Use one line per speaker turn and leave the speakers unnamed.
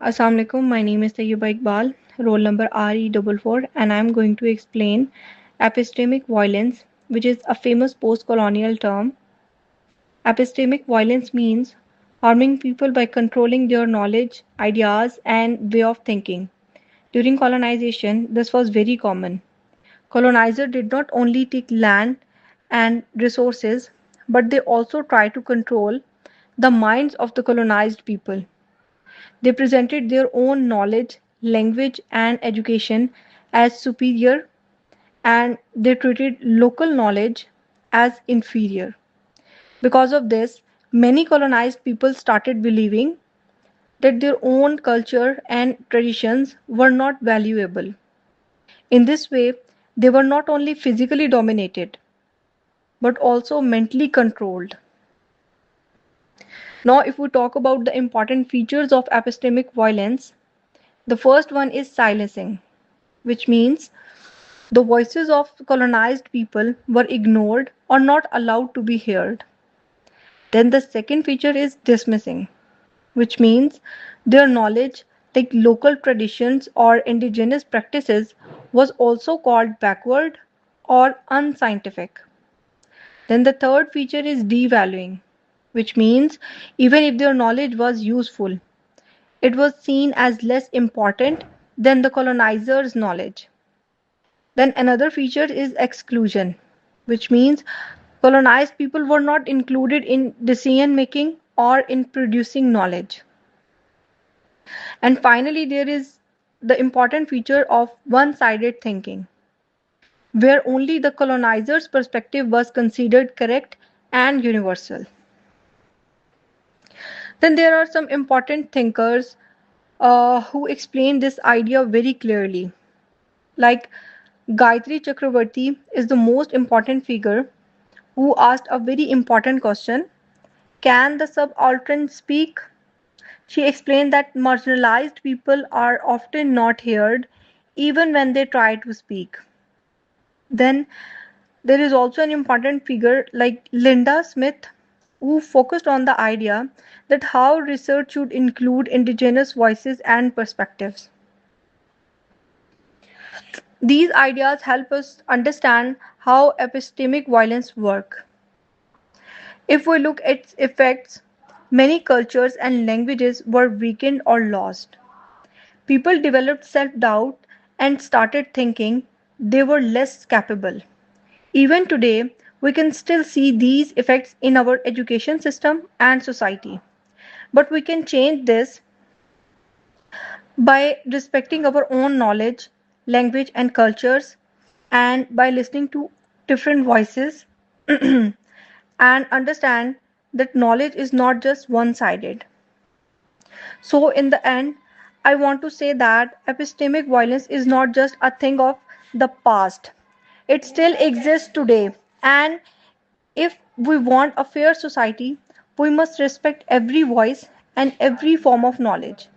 Assalamu alaikum. My name is Tayyiba Iqbal, roll number RE44, and I am going to explain epistemic violence, which is a famous post colonial term. Epistemic violence means harming people by controlling their knowledge, ideas, and way of thinking. During colonization, this was very common. Colonizers did not only take land and resources, but they also tried to control the minds of the colonized people. They presented their own knowledge, language, and education as superior, and they treated local knowledge as inferior. Because of this, many colonized people started believing that their own culture and traditions were not valuable. In this way, they were not only physically dominated but also mentally controlled. Now, if we talk about the important features of epistemic violence, the first one is silencing, which means the voices of colonized people were ignored or not allowed to be heard. Then the second feature is dismissing, which means their knowledge, like local traditions or indigenous practices, was also called backward or unscientific. Then the third feature is devaluing, which means even if their knowledge was useful, it was seen as less important than the colonizer's knowledge. Then another feature is exclusion, which means colonized people were not included in decision making or in producing knowledge. And finally, there is the important feature of one sided thinking, where only the colonizer's perspective was considered correct and universal. Then there are some important thinkers who explain this idea very clearly. Like Gayatri Chakravarti is the most important figure who asked a very important question: can the subaltern speak? She explained that marginalized people are often not heard even when they try to speak. Then there is also an important figure like Linda Smith who focused on the idea that how research should include indigenous voices and perspectives. These ideas help us understand how epistemic violence work. If we look at its effects, many cultures and languages were weakened or lost. People developed self-doubt and started thinking they were less capable. Even today, we can still see these effects in our education system and society. But we can change this by respecting our own knowledge, language, and cultures, and by listening to different voices and understand that knowledge is not just one sided. So, in the end, I want to say that epistemic violence is not just a thing of the past, it still exists today. And if we want a fair society, we must respect every voice and every form of knowledge.